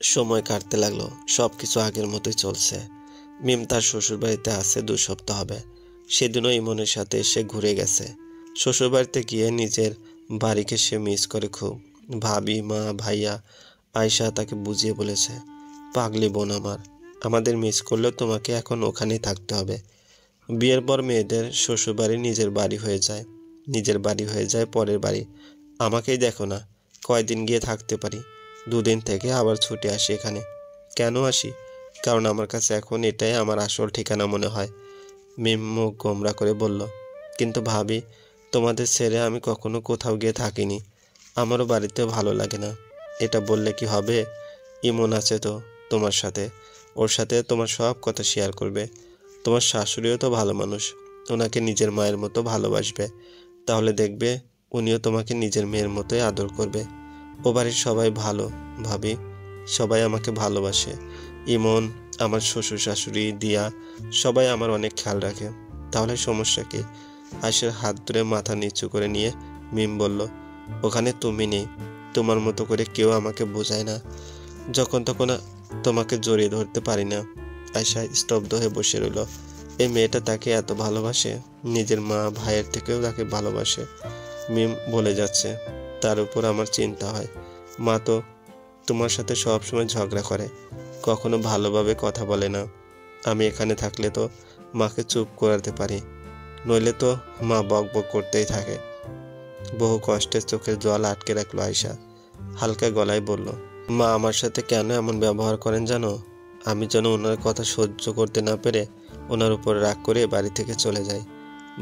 সময় কাটতে লাগলো। সবকিছু আগের মতোই চলছে। মিম তার শ্বশুরবাড়িতে আছে 2 সপ্তাহ হবে। সেদিনও ইমনের সাথে সে ঘুরে গেছে। শ্বশুরবাড়িতে গিয়ে নিজের বাড়িকে সে মিস করে খুব। ভাবি, মা, ভাইয়া, আয়শা তাকে বুঝিয়ে বলেছে, পাগলি বোন আমার, আমাদের মিস করলেও তোমাকে এখন ওখানেই থাকতে হবে। বিয়ের পর মেয়েদের শ্বশুরবাড়ি নিজের বাড়ি হয়ে যায়, নিজের বাড়ি হয়ে যায় পরের বাড়ি। আমাকেই দেখো না, কয়দিন গিয়ে থাকতে পারি, 2 দিন থেকে আবার ছুটে আসি এখানে। কেন আসি? কারণ আমার কাছে এখন এটাই আমার আসল ঠিকানা মনে হয়। মিম মুখ গোমরা করে বলল, কিন্তু ভাবি, তোমাদের ছেড়ে আমি কখনো কোথাও গিয়ে থাকিনি। আমারও বাড়িতে ভালো লাগে না। এটা বললে কি হবে? ইমন আছে তো তোমার সাথে, ওর সাথে তোমার সব কথা শেয়ার করবে। তোমার শাশুড়িও তো ভালো মানুষ, ওনাকে নিজের মায়ের মতো ভালোবাসবে। তাহলে দেখবে উনিও তোমাকে নিজের মেয়ের মতোই আদর করবে। ও বাড়ির সবাই ভালো ভাবি, সবাই আমাকে ভালোবাসে। ইমন, আমার শ্বশুর শাশুড়ি, দিয়া, সবাই আমার অনেক খেয়াল রাখে। তাহলে সমস্যা কি? আয়েশার হাত ধরে মাথা নিচু করে নিয়ে মিম বলল, ওখানে তুমি নেই, তোমার মতো করে কেউ আমাকে বোঝায় না। যখন তখন তোমাকে জড়িয়ে ধরতে পারি না। আয়েশা স্তব্ধ হয়ে বসে রইল। এই মেয়েটা তাকে এত ভালোবাসে, নিজের মা ভাইয়ের থেকেও তাকে ভালোবাসে। মিম বলে যাচ্ছে, তার উপর আমার চিন্তা হয়। মা তো তোমার সাথে সব সময় ঝগড়া করে, কখনো ভালোভাবে কথা বলে না। আমি এখানে থাকলে তো মাকে চুপ করাতে পারি, নইলে তো মা বক বক করতেই থাকে। বহু কষ্টে চোখের জল আটকে রাখলো আয়শা। হালকা গলায় বলল, মা আমার সাথে কেন এমন ব্যবহার করেন জানো? আমি যেন ওনার কথা সহ্য করতে না পেরে ওনার উপর রাগ করে বাড়ি থেকে চলে যাই।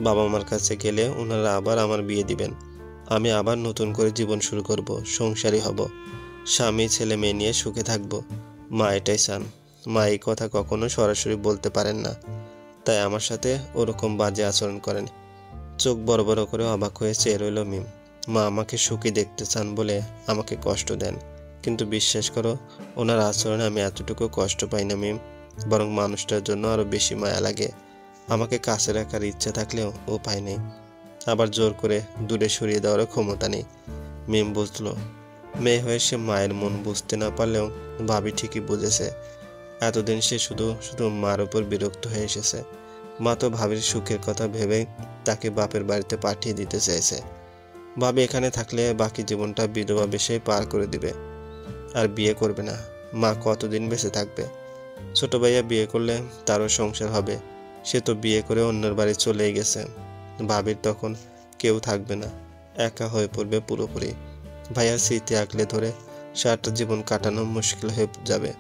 বাবা মার কাছে গেলে ওনারা আবার আমার বিয়ে দিবেন। আমি আবার নতুন করে জীবন শুরু করব, সংসারী হব, স্বামী ছেলে মেয়ে নিয়ে সুখে থাকব। মা এটাই চান। মা এই কথা কখনো সরাসরি বলতে পারেন না, তাই আমার সাথে ওরকম বাজে আচরণ করেন। চোখ বড় বড় করে অবাক হয়ে চেয়ে রইল মিম। মা আমাকে সুখী দেখতে চান বলে আমাকে কষ্ট দেন, কিন্তু বিশ্বাস করো, ওনার আচরণে আমি এতটুকু কষ্ট পাই না মিম, বরং মানুষটার জন্য আরো বেশি মায়া লাগে। আমাকে কাছে রাখার ইচ্ছা থাকলেও উপায় নেই, আবার জোর করে দূরে সরিয়ে দেওয়ারও ক্ষমতা নেই। মিম বুঝলো, মেয়ে হয়ে সে মায়ের মন বুঝতে না পারলেও ভাবি ঠিকই বুঝেছে। এতদিন সে শুধু শুধু মার উপর বিরক্ত হয়ে এসেছে। মা তো ভাবির সুখের কথা ভেবেই তাকে বাপের বাড়িতে পাঠিয়ে দিতে চেয়েছে। ভাবি এখানে থাকলে বাকি জীবনটা বিধবা বেশে পার করে দিবে, আর বিয়ে করবে না। মা কতদিন বেঁচে থাকবে? ছোট ভাইয়া বিয়ে করলে তারও সংসার হবে, সে তো বিয়ে করে অন্যের বাড়ি চলেই গেছে। ভাবির তখন কেউ থাকবে না, একা হয়ে পড়বে পুরোপুরি। ভাইয়ার স্মৃতি আঁকলে ধরে সারাটা জীবন কাটানো মুশকিল হয়ে যাবে।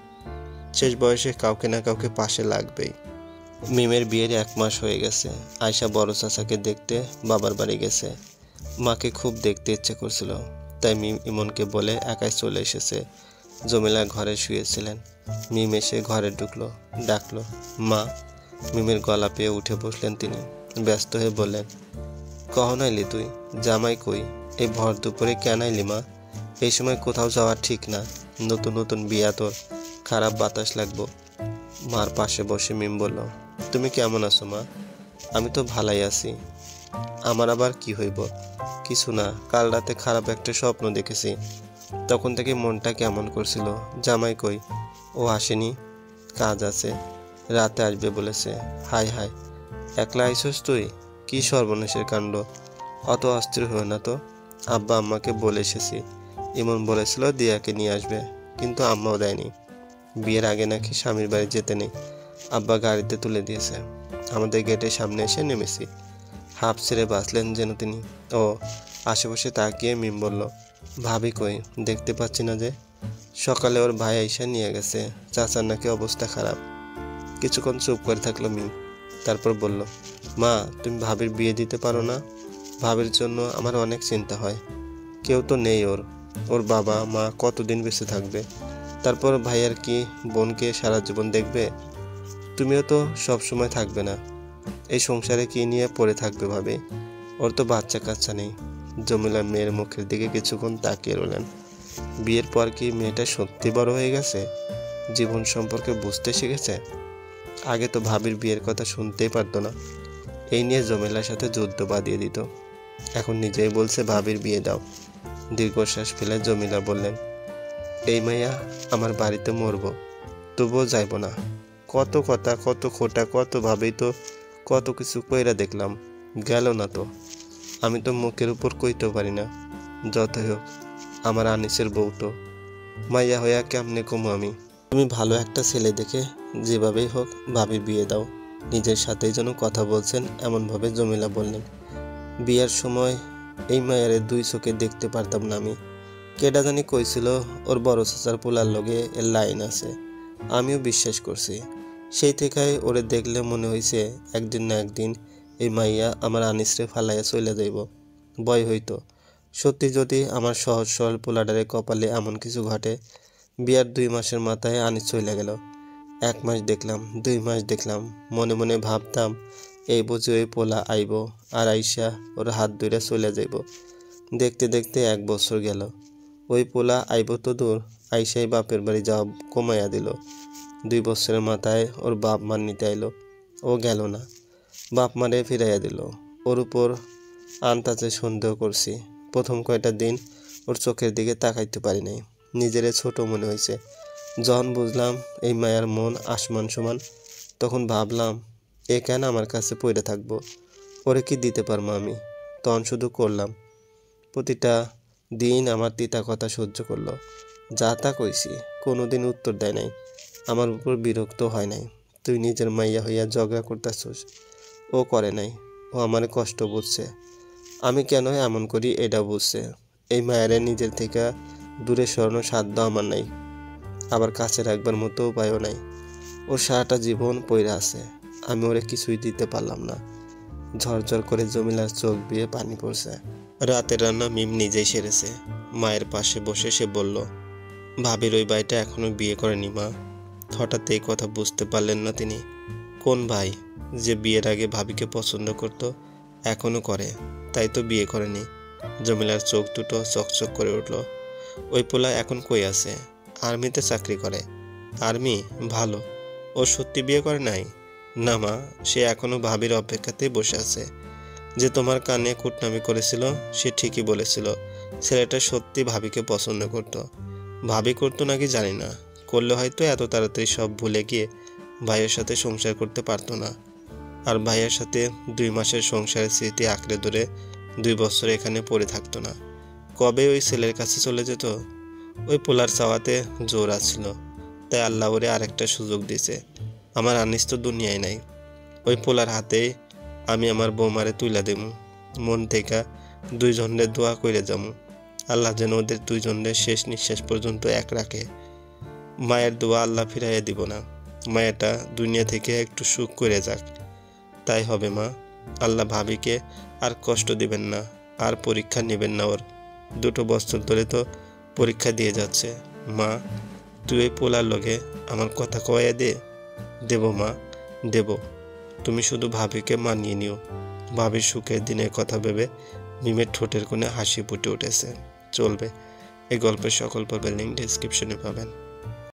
শেষ বয়সে কাউকে না কাউকে পাশে লাগবেই। মিমের বিয়ের 1 মাস হয়ে গেছে। আয়শা বড় চাচাকে দেখতে বাবার বাড়ি গেছে। মাকে খুব দেখতে ইচ্ছে করছিল, তাই মিম ইমনকে বলে একাই চলে এসেছে। জমিলা ঘরে শুয়েছিলেন। মিম এসে ঘরে ঢুকলো, ডাকলো, মা। মিমের গলা পেয়ে উঠে বসলেন তিনি। ব্যস্ত হয়ে বললেন, কখন আইলি তুই? জামাই কই? এই ভর দুপুরে কেন আইলি মা? এই সময় কোথাও যাওয়া ঠিক না, নতুন নতুন বিয়া, তোর খারাপ বাতাস লাগবো। মার পাশে বসে মিম বলল, তুমি কেমন আছো মা? আমি তো ভালাই আছি। আমার আবার কি হইব? কিছু না, কাল রাতে খারাপ একটা স্বপ্ন দেখেছি, তখন থেকে মনটা কেমন করছিল। জামাই কই? ও আসেনি, কাজ আছে, রাতে আসবে বলেছে। হাই হাই, একলা আইসস তুই? কি সর্বনাশের কাণ্ড! অত অস্থির হয়ে না তো, আব্বা আম্মাকে বলে এসেছি। ইমন বলেছিল দিয়াকে নিয়ে আসবে, কিন্তু আম্মাও দেয়নি। বিয়ের আগে নাকি স্বামীর বাড়ি যেতে নেই, আব্বা গাড়িতে তুলে দিয়েছে। আমাদের গেটের সামনে এসে নেমেছি। হাঁপ ছেড়ে বাঁচলেন যেন তিনি। ও আশেপাশে তাকিয়ে মিম বলল, ভাবি কই? দেখতে পাচ্ছি না যে। সকালে ওর ভাই আইসা নিয়ে গেছে, চাচার নাকি অবস্থা খারাপ। কিছুক্ষণ চুপ করে থাকলো মিম, তারপর বলল, মা তুমি ভাবির বিয়ে দিতে পারো না? ভাবির জন্য আমার অনেক চিন্তা হয়। কেউ তো নেই ওর, ওর বাবা মা কতদিন বেঁচে থাকবে? তারপর ভাইয়ার কি বোনকে সারা জীবন দেখবে? তুমিও তো সব সময় থাকবে না, এই সংসারে কি নিয়ে পড়ে থাকবে ভাবে? ওর তো বাচ্চা কাচ্চা নেই। জমিলা মেয়ের মুখের দিকে কিছুক্ষণ তাকিয়ে রইলেন। বিয়ের পর কি মেয়েটা সত্যি বড় হয়ে গেছে, জীবন সম্পর্কে বুঝতে শিখেছে? আগে তো ভাবির বিয়ের কথা শুনতেই পারতো না, এই নিয়ে জমিলার সাথে যুদ্ধ বাঁধিয়ে দিত। এখন নিজেই বলছে ভাবির বিয়ে দাও। দীর্ঘশ্বাস ফেলে জমিলা বললেন, এই মাইয়া আমার বাড়িতে মরব, তবুও যাইব না। কত কথা, কত খোটা, কত ভাবেই তো কত কিছু কইরা দেখলাম, গেল না তো। আমি তো মুখের উপর কইতেও পারি না। যতই হোক আমার আনিসের বউ তো, মাইয়া হইয়া কেমনে কমু আমি। তুমি ভালো একটা ছেলে দেখে যেভাবেই হোক ভাবির বিয়ে দাও। নিজের সাথেই যেন কথা বলছেন এমনভাবে জমিলা বললেন। বিয়ের সময় এই মায়ের দুই চোখে দেখতে পারতাম না আমি। কেডা জানি কইছিল ওর বড় চাচার পোলার লগে এর লাইন আছে। আমিও বিশ্বাস করছি। সেই থেকেই ওরে দেখলে মনে হইছে একদিন না একদিন এই মাইয়া আমার আনিসরে ফালাইয়া চলে যাইব। ভয় হইতো সত্যি যদি আমার সহজ সরল পোলাডারে কপালে এমন কিছু ঘটে। বিয়ার 2 মাসের মাথায় আনিস চলে গেল। 1 মাস দেখলাম, 2 মাস দেখলাম, মনে মনে ভাবতাম এই বুঝি ওই পোলা আইব আর আইসা ওর হাত ধরে চলে যাইব। দেখতে দেখতে 1 বছর গেল। ওই পোলা আইব তো দূর, আইসাই বাপের বাড়ি যাওয়া কমাইয়া দিল। 2 বছরের মাথায় ওর বাপ মার নিতে আইলো, ও গেল না, বাপ মারে ফিরাইয়া দিল। ওর উপর আন্তাজে সন্দেহ করছি। প্রথম কয়টা দিন ওর চোখের দিকে তাকাইতে পারি নাই, নিজেরে ছোট মনে হয়েছে। যখন বুঝলাম এই মায়ার মন আসমান সমান, তখন ভাবলাম এ কেন আমার কাছে পড়ে থাকবো, ওরে কি দিতে পারবো আমি। তখন শুধু করলাম। প্রতিটা দিন আমার তিতা কথা সহ্য করলো, যা তা কইছি, কোনোদিন উত্তর দেয় নাই, আমার উপর বিরক্ত হয় নাই। তুই নিজের মাইয়া হইয়া ঝগড়া করতেছিস, ও করে নাই, ও আমার কষ্ট বুঝছে। আমি কেন এমন করি এটা বুঝছে। এই মায়েরে নিজের থেকে দূরে সরানোর সাধ্য আমার নাই, আবার কাছে রাখবার মতো উপায়ও নাই। ওর সারাটা জীবন পইরা আছে, আমি ওরে কিছুই দিতে পারলাম না। ঝরঝর করে জমিলার চোখ দিয়ে পানি পড়ছে। রাতের রান্না মিম নিজেই সেরেছে। মায়ের পাশে বসে সে বলল, ভাবির ওই ভাইটা এখনো বিয়ে করেনি মা। হঠাৎ এই কথা বুঝতে পারলেন না তিনি। কোন ভাই? যে বিয়ের আগে ভাবিকে পছন্দ করত, এখনো করে, তাই তো বিয়ে করেনি। জমিলার চোখ দুটো চকচক করে উঠল। ওই পোলা এখন কই আছে? আর্মিতে চাকরি করে। আর্মি? ভালো। ও সত্যি বিয়ে করে নাই? না মা, সে এখনো ভাবির অপেক্ষাতেই বসে আছে। যে তোমার কানে কুটনামি করেছিল সে ঠিকই বলেছিল, ছেলেটা সত্যি ভাবিকে পছন্দ করত। ভাবি করতো নাকি জানি না, করলে হয়তো এত তাড়াতাড়ি সব ভুলে গিয়ে ভাইয়ের সাথে সংসার করতে পারতো না। আর ভাইয়ের সাথে 2 মাসের সংসারের স্মৃতি আঁকড়ে ধরে 2 বছর এখানে পড়ে থাকতো না। কবে ওই ছেলের কাছে চলে যেত। ওই পোলার চাওয়াতে জোর আছিল, তাই আল্লাহ ওরে আরেকটা সুযোগ দিছে। আমার আনিস তো দুনিয়ায় নাই। ওই পোলার হাতে আমি আমার বৌমারে তুইলা দেবো। মন থেকে 2 জনের দোয়া করে যাবো, আল্লাহ যেন ওদের 2 জনের শেষ নিঃশ্বাস পর্যন্ত এক রাখে। মায়ের দোয়া আল্লাহ ফিরাইয়া দিব না। মায়েরটা দুনিয়া থেকে একটু সুখ করে যাক, তাই হবে মা। আল্লাহ ভাবিকে আর কষ্ট দিবেন না, আর পরীক্ষা নেবেন না ওর। 2 বছর ধরে তো পরীক্ষা দিয়ে যাচ্ছে। মা, তুই ওই পোলার লগে আমার কথা কয়া দে। দেব মা, দেব। তুমি শুধু ভাবিকে মানিয়ে নিও। ভাবির সুখের দিনের কথা ভেবে মিমের ঠোঁটের কোণে হাসি ফুটে উঠেছে। চলবে। এই গল্পের সকল পর্বের লিঙ্ক ডেসক্রিপশনে পাবেন।